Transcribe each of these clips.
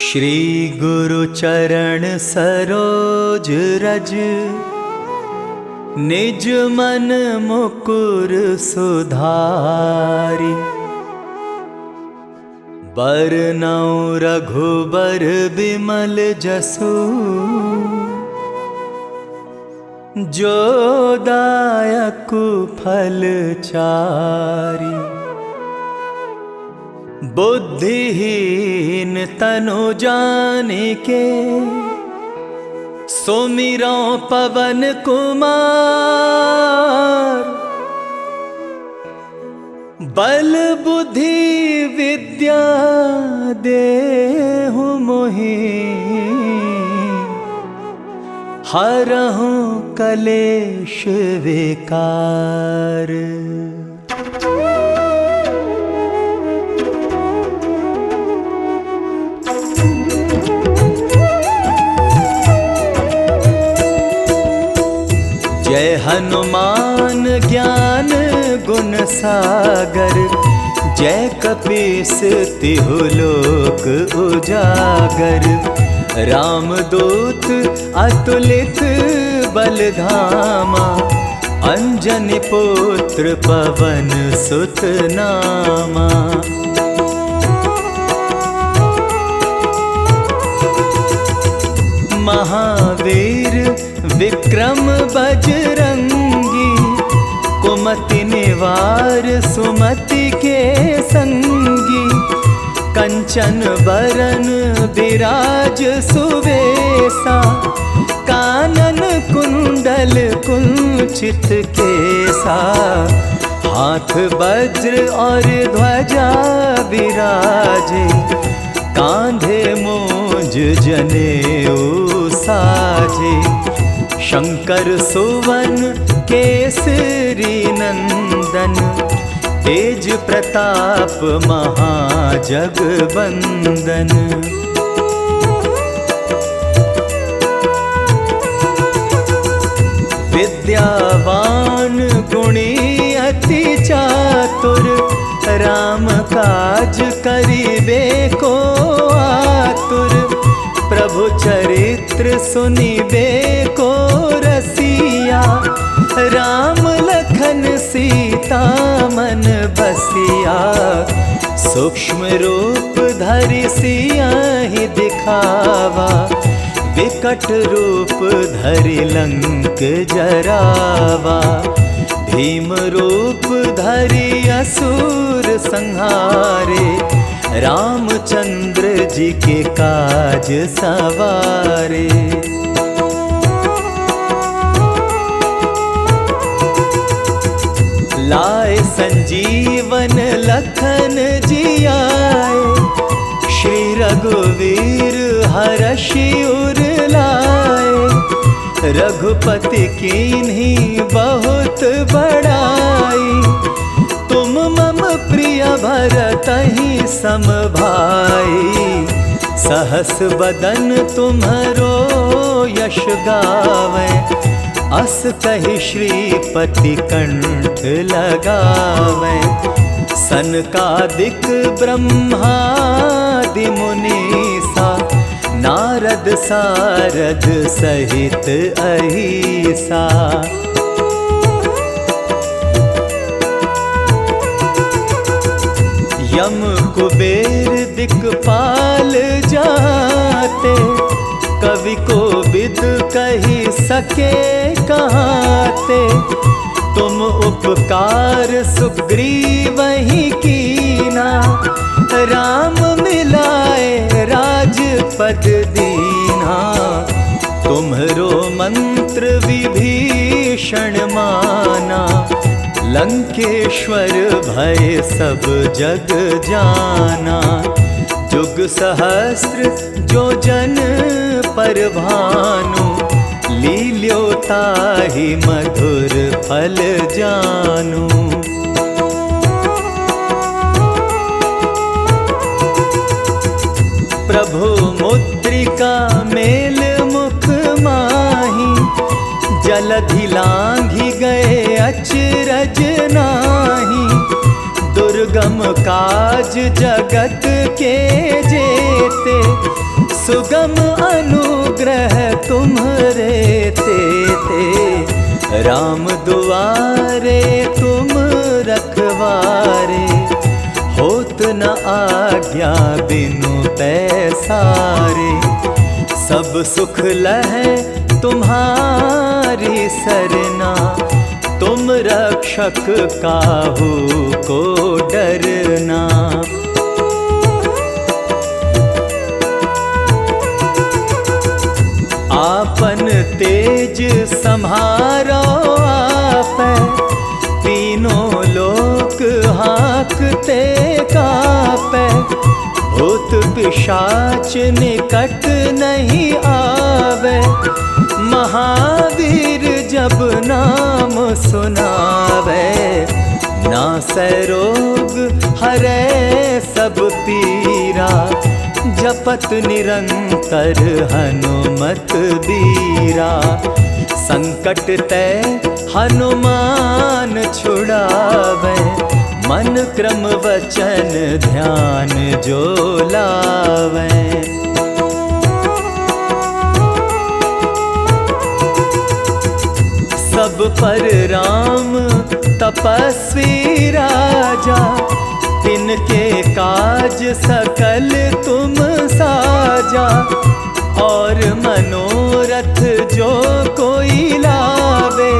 श्री गुरु चरण सरोज रज, निज मन मुकुर सुधारि। बरनउँ रघुबर बिमल जसु, जो दायक फल चारि। बुद्धिहीन तनु जानिके, सुमिरौं पवन कुमार। बल बुद्धि विद्या देहु मोहि, हरहूँ कलेश विकार। जय हनुमान ज्ञान गुण सागर, जय कपीस तिहु लोक उजागर। रामदूत अतुलित बल धामा, अंजनी पुत्र पवन सुत नामा। महावीर विक्रम बजरंगी, कुमति निवार सुमति के संगी। कंचन बरन बिराज सुवेसा, कानन कुंडल कुंचित केसा। हाथ वज्र और ध्वजा विराजे, कांधे मूंज जनेऊ साजे। शंकर सुवन केसरी नंदन, तेज प्रताप महाजगवंदन। विद्यावान गुणी अति चातुर, राम काज करिबे को आतुर। प्रभु चरित्र सुनिबे को रसिया, राम लखन सीता मन बसिया। सूक्ष्म रूप धरि सियाहि दिखावा, विकट रूप धरि लंक जरावा। भीम रूप धरि असुर संहारे, रामचंद्र जी के काज सवारे। लाए संजीवन लखन जियाए, श्री रघुवीर हरषि उर लाए। रघुपति कीन्ही बहुत बड़ाई, तुम मम प्रिय भरतहि सम भाई। सहस बदन तुम्हरो यश गावै, अस कहि श्रीपति कंठ लगावै। सनकादिक ब्रह्मादि मुनीसा, नारद सारद सहित अहिसा। यम कुबेर दिक्पाल जाते, कवि कोविद कहि सके कहाते। तुम उपकार सुग्रीवहि कीना, राम मिलाए राजपद दीना। तुम्हरो मंत्र विभीषण माना, लंकेश्वर भय सब जग जाना। जुग सहस्र जो जन पर भानु, लील्यो ताहि मधुर फल जानु। प्रभु मुद्रिका मेल मुख माही, जलधि लांघि गए अचरज नाही। दुर्गम काज जगत के जेते, सुगम अनुग्रह तुम्हरे ते राम दुआरे तुम रखवारे। होत न आज्ञा बिनु पैसारे, सब सुख लहै तुम्हारी सरना। तुम रक्षक काहू को डरना। आपन तेज सम्हारो आपै, तीनों लोक हाँकते कापै। भूत पिशाच निकट नहीं आवे, महावीर जब नाम सुनावे। नासै रोग हरै सब पीरा, जपत निरंतर हनुमत बीरा। संकट ते हनुमान छुड़ावे, मन क्रम वचन ध्यान जो लावे। सब पर राम तपस्वी राजा, तिनके काज सकल तुम साजा। और मनोरथ जो कोई लावे,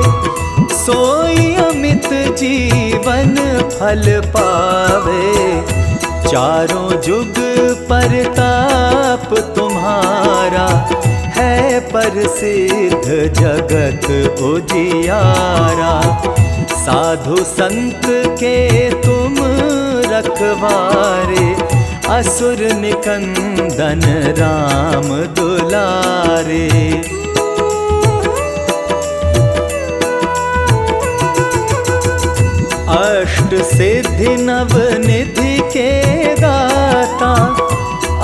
सोई अमित जीवन फल पावे। चारों जुग परताप तुम्हारा, है प्रसिद्ध जगत उजियारा। साधु संत के तुम रखवारे, असुर निकंदन राम दुलारे। अष्ट सिद्धि नव निधि के दाता,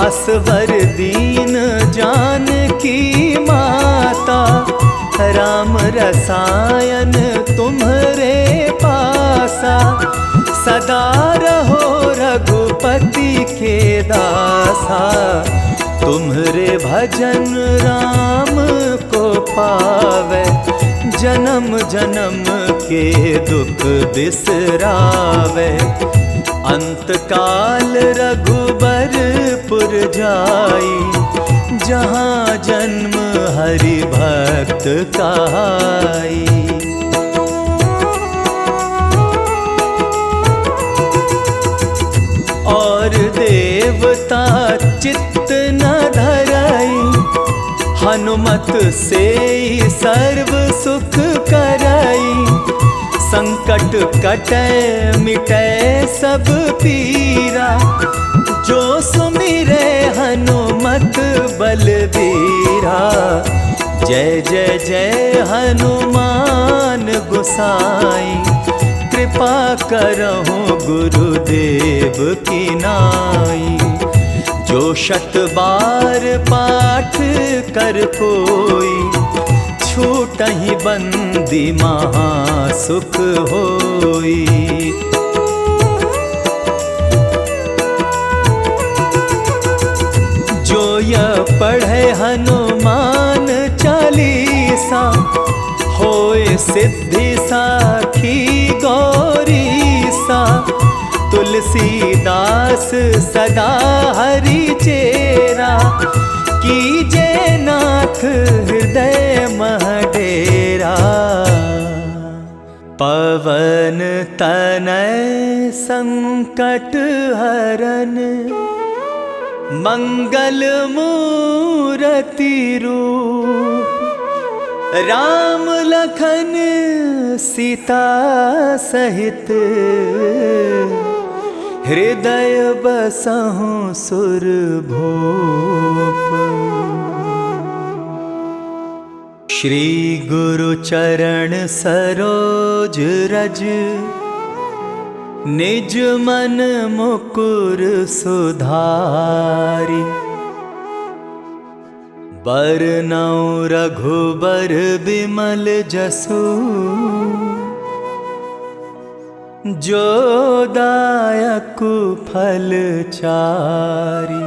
असवर दीन जानकी माता। राम रसायन तुम्हरे पासा, सदा रहो रघुपति के दासा। तुम्हरे भजन राम को पावे, जन्म जन्म के दुख बिसरावे। अंत काल रघुबरपुर जाई, जहाँ जन्म हरि भक्त कहाई। और देवता चित्त न धराई, हनुमत से सर्व सुख कराई। संकट कटै मिटै सब पीरा, जो सुमिरै हनुमत बलबीरा। जय जय जय हनुमान गोसाई, कृपा करहु गुरुदेव की नाई। जो शत बार पाठ कर कोई, छूटहि बंदी महा सुख होई। जो यह पढ़े हनुमान चालीसा, होए सिद्धि साखी गौरीसा। तुलसीदास सदा हरि चेरा, कीजे नाथ हृदय मह डेरा। पवन तनय संकट हरन, मंगल मूरति रूप। राम लखन सीता सहित, हृदय बसहु सुरभूप। श्री गुरु चरण सरोज रज, निज मन मुकुर सुधारि। बरनउँ रघुबर बिमल जसु, जो दायक फल चारि।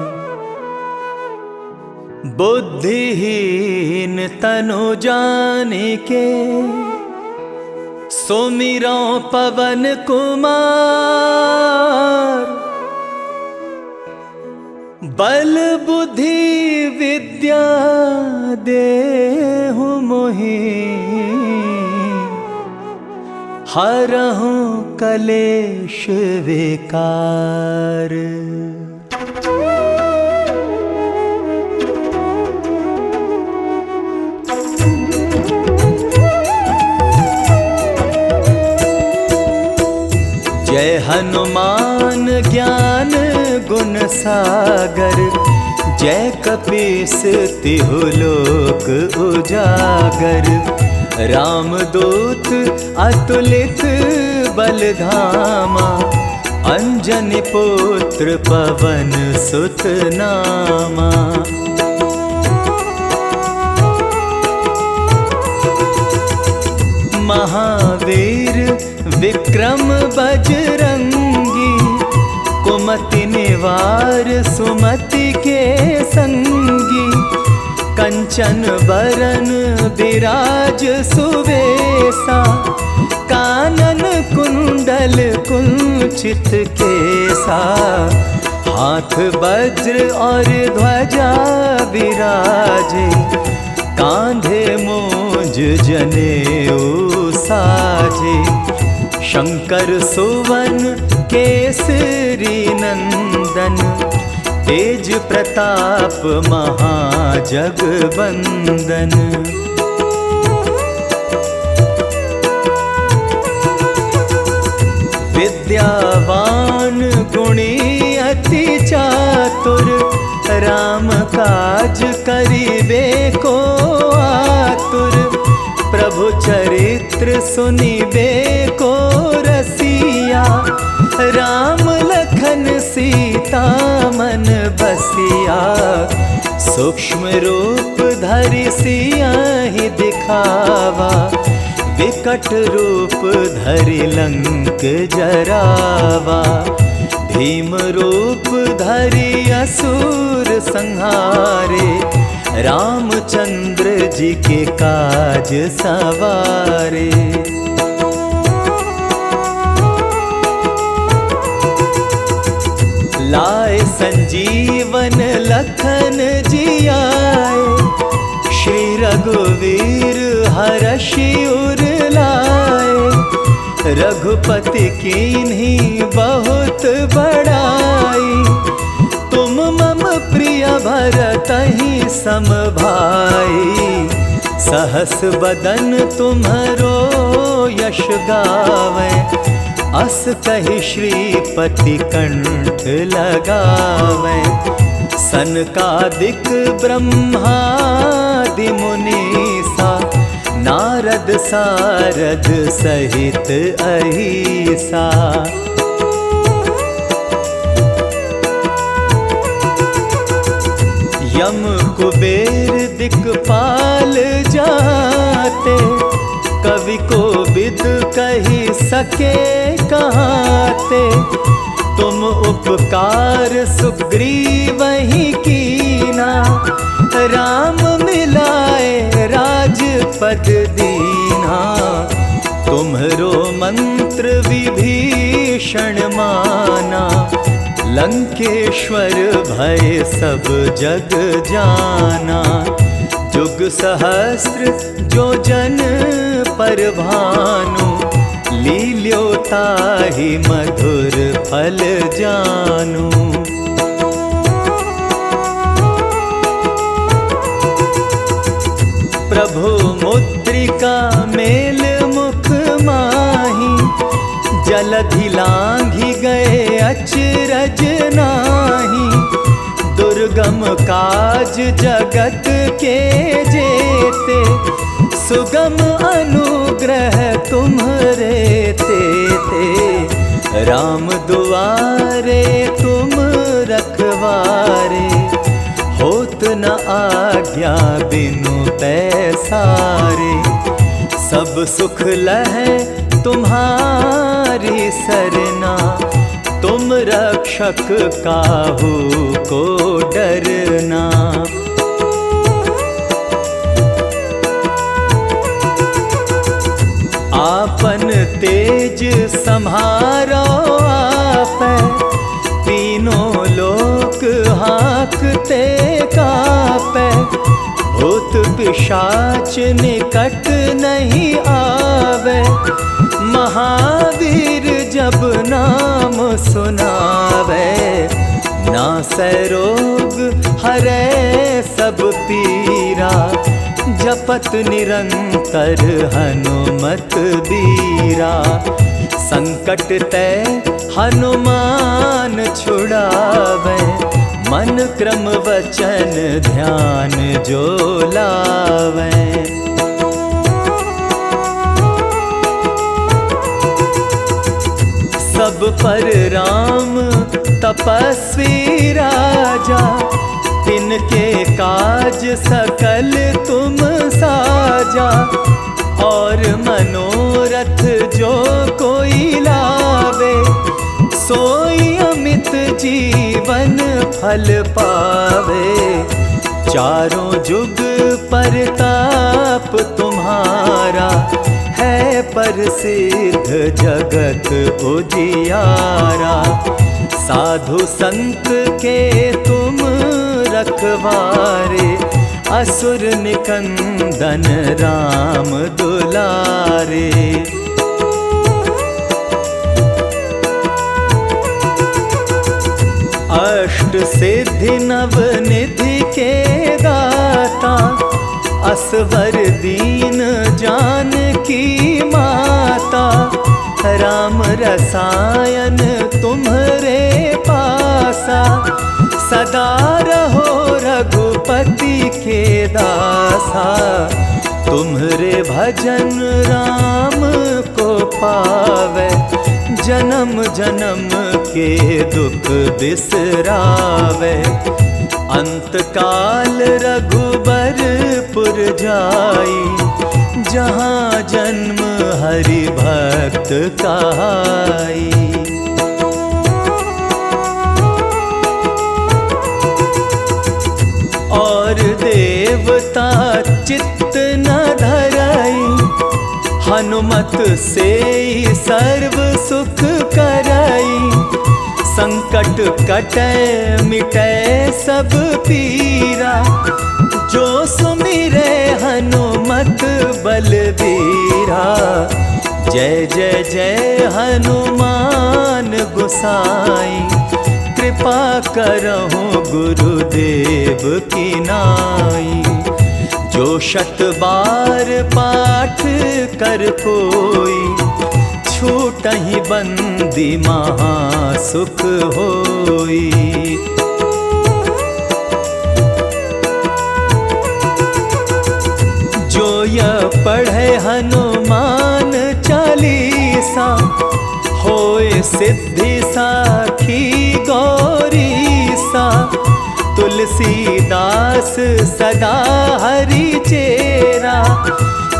बुद्धिहीन तनु जानिके, सुमिरो पवन कुमार। बल बुद्धि विद्या देहु मोहि, हरहु कलेश विकार। जय हनुमान ज्ञान गुण सागर, जय कपीस तिहु लोक उजागर। रामदूत अतुलित बल धामा, अंजनी पुत्र पवन सुत नामा। महावीर विक्रम बजरंगी, कुमति निवार सुमति के संगी। कंचन बरन विराज सुवेसा, कानन कुंडल कुंचित केसा। हाथ वज्र और ध्वजा विराजे, कांधे मूंज जनेऊ साजे। शंकर सुवन केसरी नंदन, तेज प्रताप महाजगवंदन। विद्यावान गुणी अति चातुर, राम काज करिबे को आतुर। प्रभु चरित्र सुनिबे को रसिया, राम लखन सीता मन बसिया। सूक्ष्म रूप धरि सियाहि दिखावा, विकट रूप धरि लंक जरावा। भीम रूप धरि असुर संहारे, रामचंद्र जी के काज सवारे। लाए संजीवन लखन जियाए, श्री रघुवीर हरषि उर लाए। रघुपति कीन्ही बहुत बड़ाई, तुम मम प्रिय भरतहि सम भाई। सहस बदन तुम्हरो यश गावे, अस कहि श्रीपति कंठ लगावे। सनकादिक ब्रह्मादि मुनीसा, नारद सारद सहित अहिसा। यम कुबेर दिक्पाल जाते, कवि को बिद कही सके कहाते। तुम उपकार सुग्रीवहि कीना, राम मिलाए राजपद दीना। तुम्हरो मंत्र विभीषण माना, लंकेश्वर भय सब जग जाना। जुग सहस्त्र जो जन पर भानु, लील्योताहि मधुर फल जानू। प्रभु मुद्रिका मेल मुख माही, जलधि लांघि गए अचरज नाही। दुर्गम काज जगत के जेते, सुगम अनुग्रह तुम्हरे तेते। राम दुआरे तुम रखवारे, होत न आज्ञा बिनु पैसारे। सब सुख लहै तुम्हारी सरना, तुम रक्षक काहू को डरना। निज सम्हारो आपै, तीनों लोक हाँकते कापै, भूत पिशाच निकट नहीं आवे, महावीर जब नाम सुनावे, नासै रोग हरै सब पीरा, जपत निरंतर हनुमत बीरा, संकट ते हनुमान छुड़ावे, मन क्रम वचन ध्यान जो लावे। सब पर राम तपस्वी राजा, तिनके काज सकल तुम साजा, और मनोरथ जो कोई लावे, सोई अमित जीवन फल पावे, चारों जुग परताप तुम्हारा, है प्रसिद्ध जगत उजियारा, साधु संत के तुम रखवारे, असुर निकंदन राम दुलारे। अष्ट सिद्धि नव निधि के दाता, असवर दीन जानकी माता, राम रसायन तुम्हरे पासा, सदा रहो रघुपति के दासा, तुम्हरे भजन राम को पावे, जन्म जन्म के दुख बिसरावे, अंत काल रघुबरपुर जाई, जहाँ जन्म हरि भक्त कहाई। और देवता चित्त न धराई, हनुमत से सर्व सुख कराई, संकट कटै मिटै सब पीरा, जो सुमिरै हनुमत बलबीरा, जय जय जय हनुमान गोसाई, कृपा करहु गुरुदेव की नाई, जो शत बार पाठ कर कोई, छूटहि बंदी महासुख होई। जो यह पढ़े हनुमान चालीसा, होए सिद्धि साखी गौरीसा, तुलसीदास सदा हरि चेरा,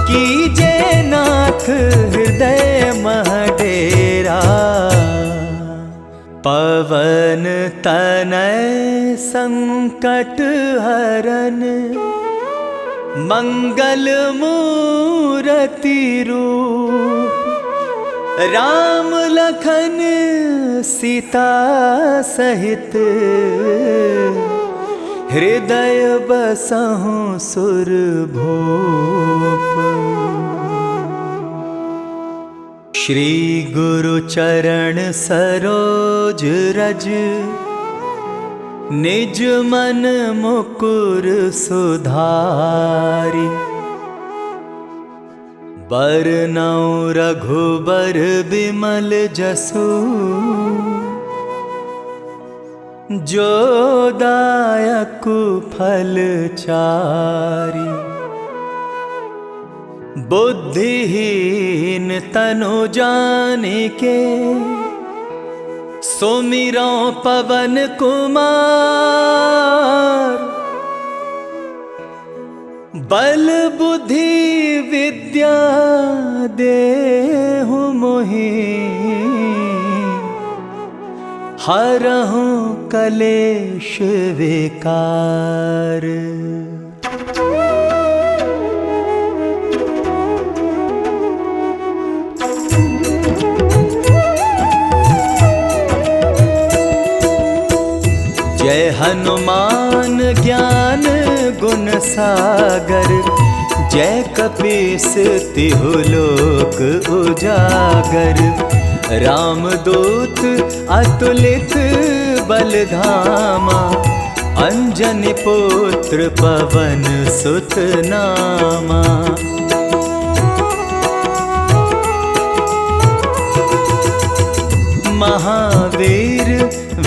कीजे नाथ हृदय मह डेरा, पवन तनय संकट हरन, मंगल मूरति रूप, राम लखन सीता सहित, हृदय बसहु सुरभूप। श्री गुरु चरण सरोज रज, निज मन मुकुर सुधारि, बरनउँ रघुबर बिमल जसु, जो दायकु फल चारि। बुद्धिहीन तनु जानिके, सुमिरौ पवन कुमार, बल बुद्धि विद्या देहु मोहि, हरहु कलेश विकार। जय हनुमान ज्ञान गुण सागर, जय कपीस तिहु लोक उजागर। रामदूत अतुलित बल धामा, अंजनी पुत्र पवन सुत नामा। महावीर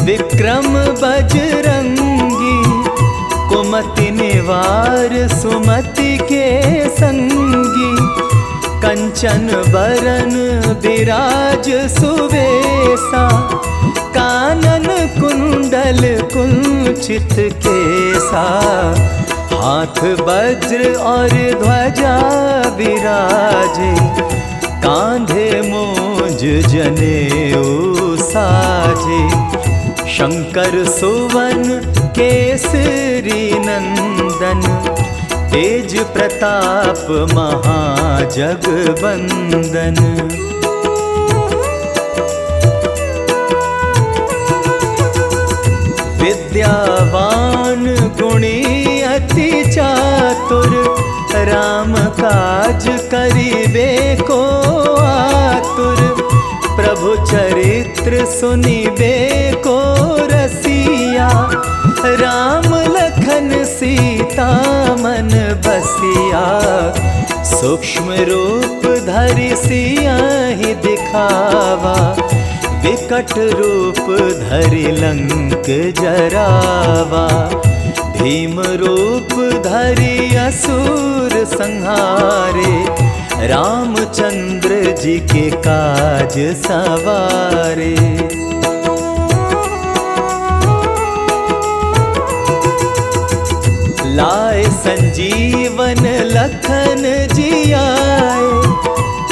विक्रम बजरंगी, कुमति निवार सुमति के संगी। कंचन बरन विराज सुवेसा, कानन कुंडल कुंचित केसा। हाथ वज्र और ध्वजा विराजे, कांधे मूंज जनेऊ साजे। शंकर सुवन केसरी नंदन, तेज प्रताप महाजगवंदन। विद्यावान गुणी अति चातुर, राम काज करिबे को आतुर। प्रभु चरित्र सुनिबे को रसिया, राम लखन सीता मन बसिया। सूक्ष्म रूप धरि सियाहि दिखावा, विकट रूप धरि लंक जरावा। भीम रूप धरि असुर संहारे, रामचंद्र जी के काज सवारे। लाए संजीवन लखन जियाए,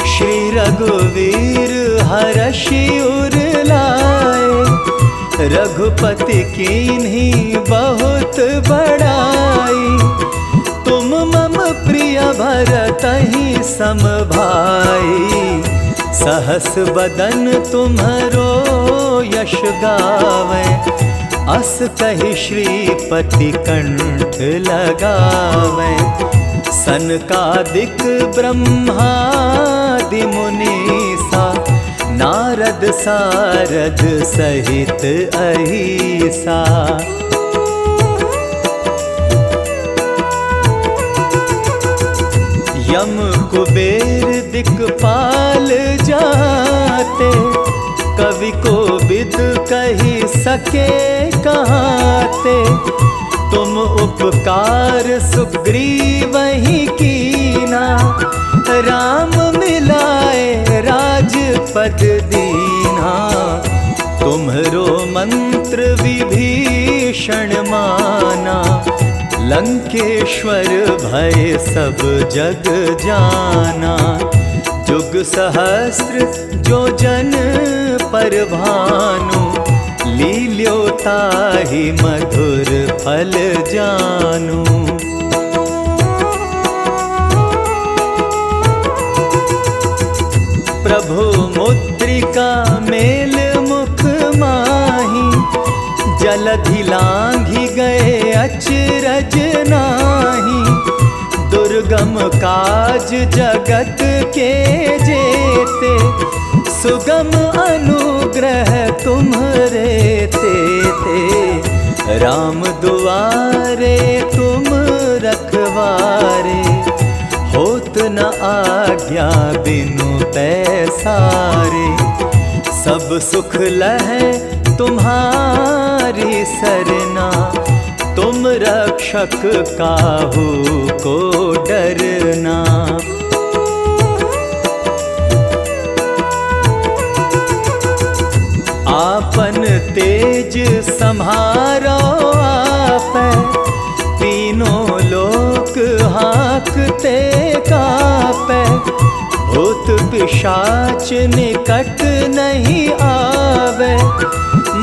श्री रघुवीर हरषि उर लाए। रघुपति कीन्ही बहुत बड़ाई, तुम मम प्रिय भरतहि सम भाई। सहस बदन तुम्हरो यश गावे, अस कहि श्रीपति कंठ लगावे। सनकादिक ब्रह्मादि मुनीसा, नारद सारद सहित अहिसा। यम कुबेर दिक्पाल जाते, कवि को बिद कही सके कहाते। तुम उपकार सुग्रीवहि कीना, राम मिलाए राजपद दीना। तुम्हरो मंत्र विभीषण माना, लंकेश्वर भय सब जग जाना। जुग सहस्र जो जन पर भानु, लील्यो ताहि मधुर फल जानु। प्रभु मुद्रिका मेल मुख माही, जलधि लांघि गए अचरज नाही। दुर्गम काज जगत के जेते, सुगम अनुग्रह तुम्हरे तेते। राम दुआरे तुम रखवारे, होत न आज्ञा बिनु पैसारे। सब सुख लहै तुम्हारी सरना, तुम रक्षक काहू को डरना। आपन तेज सम्हारो आपै, तीनों लोक हाँकते कापै। भूत पिशाच निकट नहीं आवे,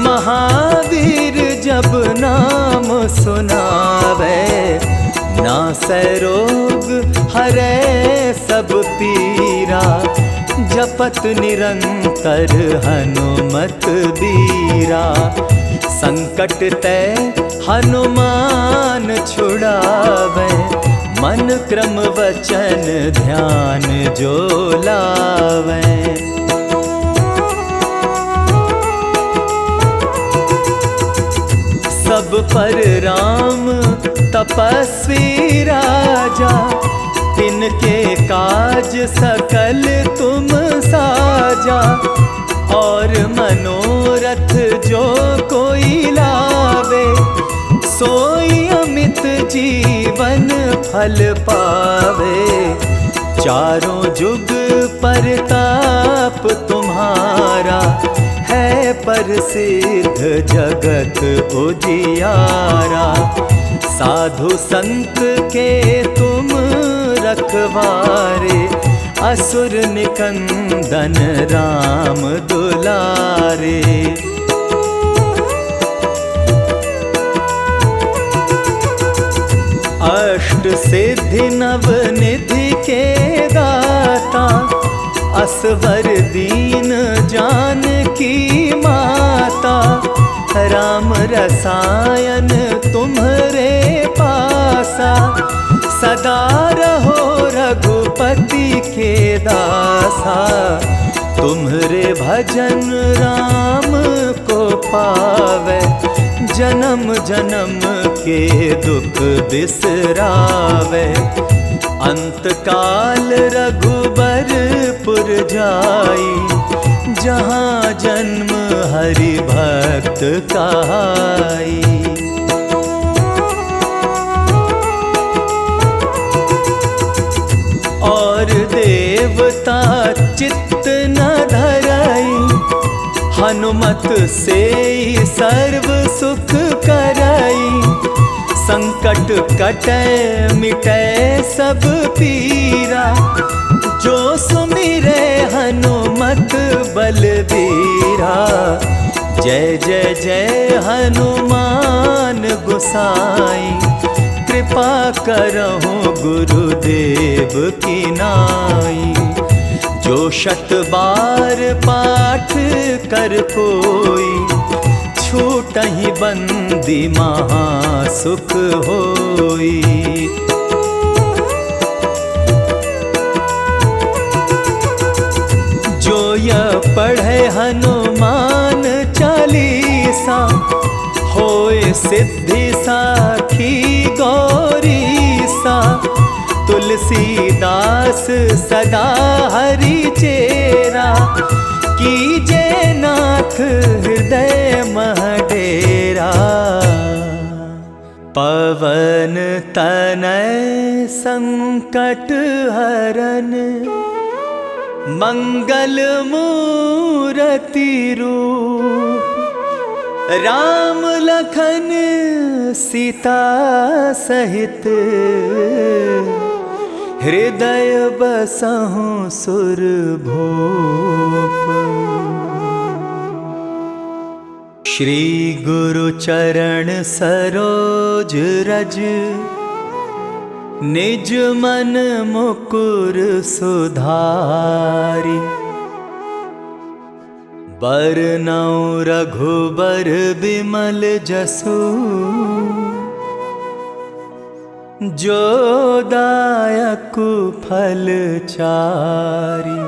महावीर जब नाम सुनावे। नासै रोग हरै सब पीरा, जपत निरंतर हनुमत बीरा। संकट ते हनुमान छुड़ावे, मन क्रम वचन ध्यान जो लावे। सब पर राम तपस्वी राजा, तिनके काज सकल तुम साजा। और मनोरथ जो कोई लावे, सोई अमित जीवन फल पावे। चारों जुग परताप तुम्हारा, है प्रसिद्ध जगत उजियारा। साधु संत के तुम रखवारे, असुर निकंदन राम दुलारे। अष्ट सिद्धि नव निधि के दाता, असवर दीन जानकी माता। राम रसायन तुम्हरे पासा, सदा रहो रघुपति के दासा। तुम्हरे भजन राम को पावे, जन्म जन्म के दुख बिसरावे। अंत काल रघुबरपुर जाई, जहाँ जन्म हरि भक्त कहाई। और देवता चित्त न धराई, हनुमत से सर्व सुख कराई। संकट कटै मिटै सब पीरा, जो सुमिरै हनुमत बलबीरा। जय जय जय हनुमान गोसाई, कृपा करहु गुरुदेव की नाई। जो 100 बार पाठ कर कोई, छूटहि बंदी महासुख होई। जो यह पढ़े हनुमान चालीसा, होए सिद्धि साखी गौरीसा। तुलसीदास सदा हरि चेरा, कीजे नाथ हृदय मह डेरा। पवन तनय संकट हरन, मंगल मूरति रूप। राम लखन सीता सहित, हृदय बसहु सुरभूप। श्री गुरु चरण सरोज रज, निज मन मुकुर सुधारि। बरनउँ रघुबर बिमल जसु, जो दायकु फल चारि।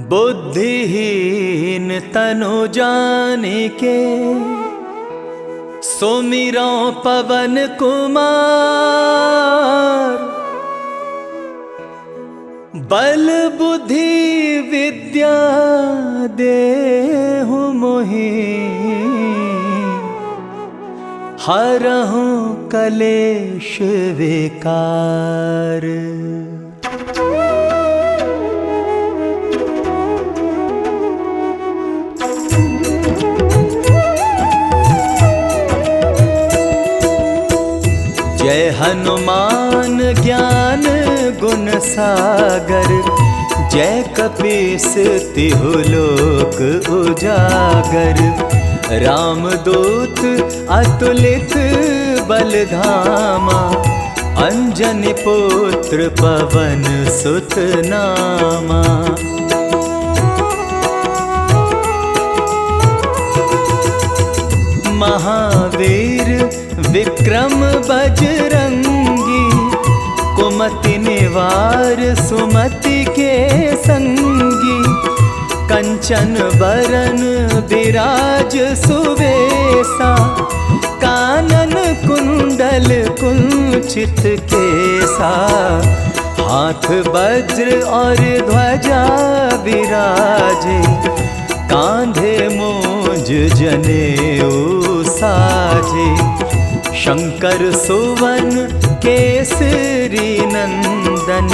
बुद्धिहीन तनु जानिके, सुमिरौ पवन कुमार। बल बुद्धि विद्या देहु मोहि, हरहु कलेश विकार। जय हनुमान ज्ञान गुण सागर, जय कपीस तिहु लोक उजागर। रामदूत अतुलित बलधामा, अंजनी पुत्र पवन सुत नामा। महावीर विक्रम बजरंगी, कुमति निवार सुमति के संगी, कंचन बरन विराज सुवेसा, कानन कुंडल कुंचित केसा, हाथ वज्र और ध्वजा विराजे, कांधे मोज जनेऊ साजे, शंकर सुवन केसरी नंदन,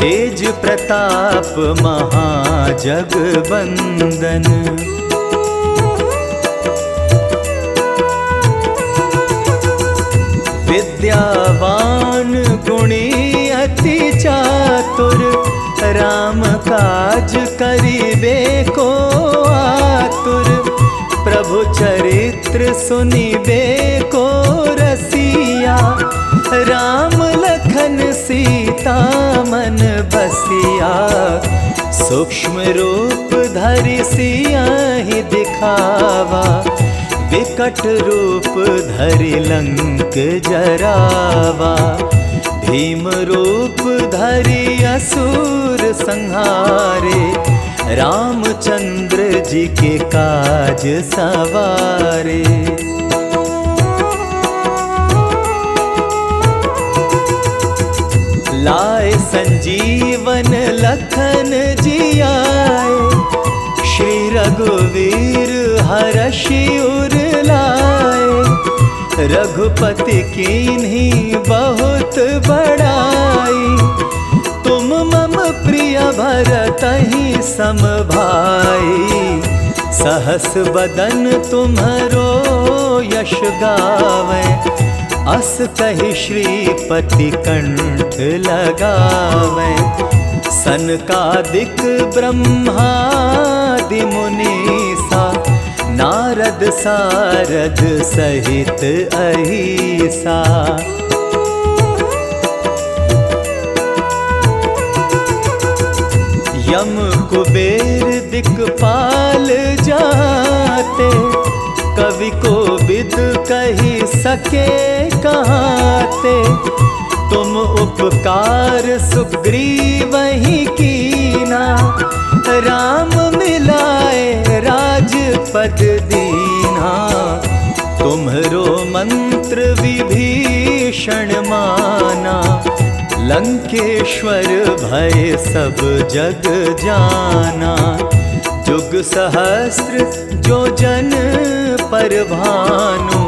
तेज प्रताप महाजगबंदन। विद्यावान गुणी अति चातुर, राम काज करिबे को आतुर, प्रभु चरित्र सुनिबे को रसिया, राम लखन सीता मन बसिया, सूक्ष्म रूप धरि सियाहि दिखावा, विकट रूप धरि लंक जरावा, भीम रूप धरि असुर संहारे, रामचंद्र जी के काज सवारे। लाए संजीवन लखन जियाए, श्री रघुवीर हरषि उर लाए, रघुपति कीन्ही बहुत बड़ाई, तुम मम प्रिय भरतहि सम भाई, सहस बदन तुम्हरो यश गावे, अस कहि श्रीपति कंठ लगावे, सनकादिक ब्रह्मादि मुनीसा, नारद सारद सहित अहिसा। यम कुबेर दिक्पाल जाते, कवि को विद कही सके कहाते, तुम उपकार सुग्रीवहि कीना, राम मिलाए राजपद दीना, तुम्हरो मंत्र विभीषण माना, लंकेश्वर भय सब जग जाना, जुग सहस्त्र जो जन पर भानु,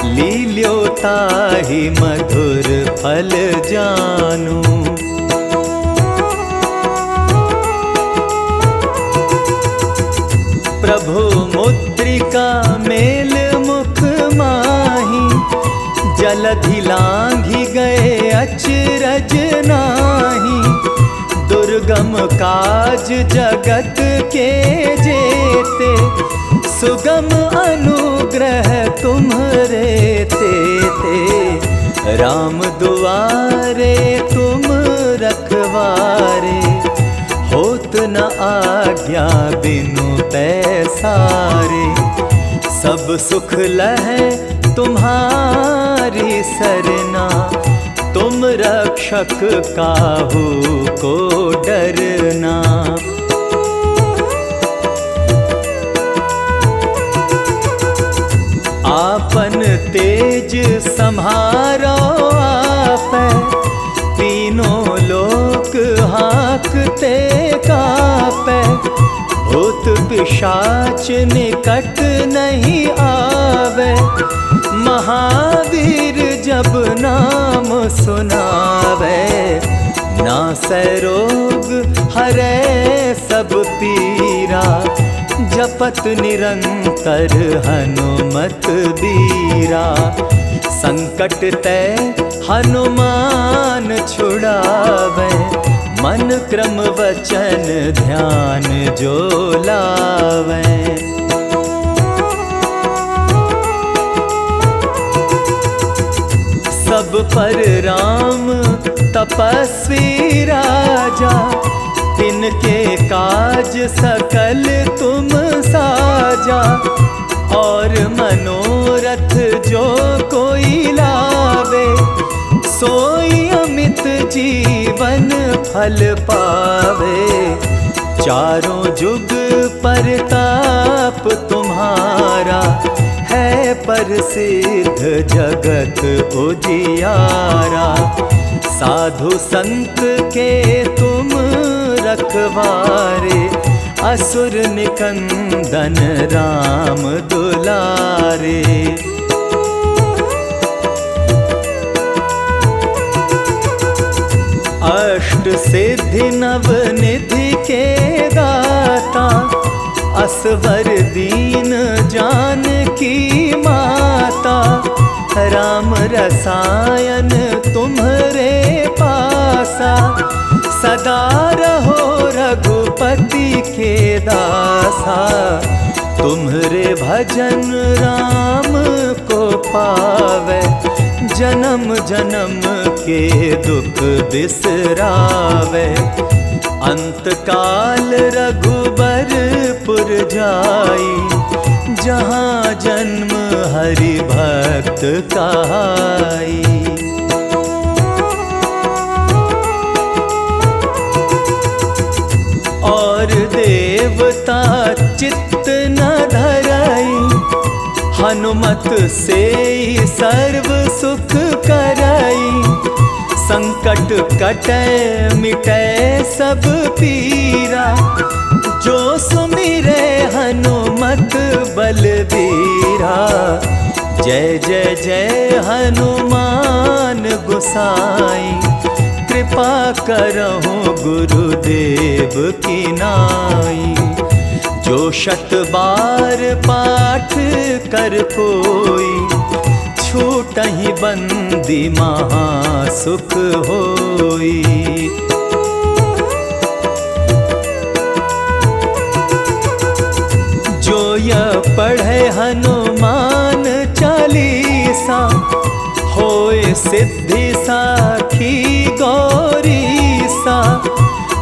लील्यो ताहि मधुर फल जानु। प्रभु मुद्रिका मेल मुख माही, जलधि लांघि गए अचरज नाही, दुर्गम काज जगत के जेते, सुगम अनुग्रह तुम्हरे तेते, राम दुआरे तुम रखवारे, होत न आज्ञा बिनु पैसारे, सब सुख लहै तुम्हारी सरना, तुम रक्षक काहू को डरना। आपन तेज सम्हारो आपै, तीनों लोक हाँकते कापै, भूत पिशाच निकट नहीं आवे, महावीर जब नाम सुनावे, नासै रोग हरै सब पीरा, जपत निरंतर हनुमत बीरा, संकट ते हनुमान छुड़ावे, मन क्रम वचन ध्यान जो लावे। सब पर राम तपस्वी राजा, तिनके काज सकल तुम साजा, और मनोरथ तीरथ जो कोई लावे, सोई अमित जीवन फल पावे। चारों जुग परताप तुम्हारा, है प्रसिद्ध जगत उजियारा। साधु संत के तुम रखवारे, असुर निकंदन राम दुलारे। अष्ट सिद्धि नव निधि के दाता, असवर दीन जानकी माता। राम रसायन तुम्हरे पासा, सदा रहो रघुपति के दासा। तुम्हरे भजन राम को पावे, जन्म जन्म के दुख बिसरावे। अंत काल रघुबरपुर जाई, जहाँ जन्म हरि भक्त कहाई। और देवता चित्त न धरई, हनुमत से सर्व सुख करई। संकट कटै मिटै सब पीरा, जो सुमिरै हनुमत बलबीरा। जय जय जय हनुमान गोसाई, कृपा करहु गुरुदेव की नाई। जो शत बार पाठ कर कोई, छूटहि बंदी महासुख होई। जो यह पढ़े हनुमान चालीसा, होए सिद्धि साखी गौरीसा।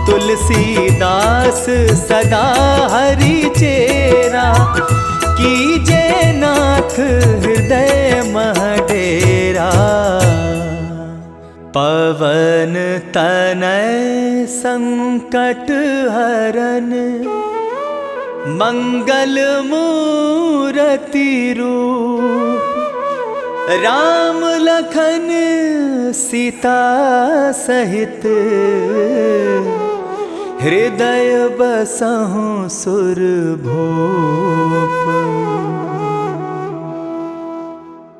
तुलसीदास सदा हरि चेरा, कीजे नाथ हृदय मह डेरा। पवन तनय संकट हरन, मंगल मूरति रूप। राम लखन सीता सहित, हृदय बसहु सुरभूप।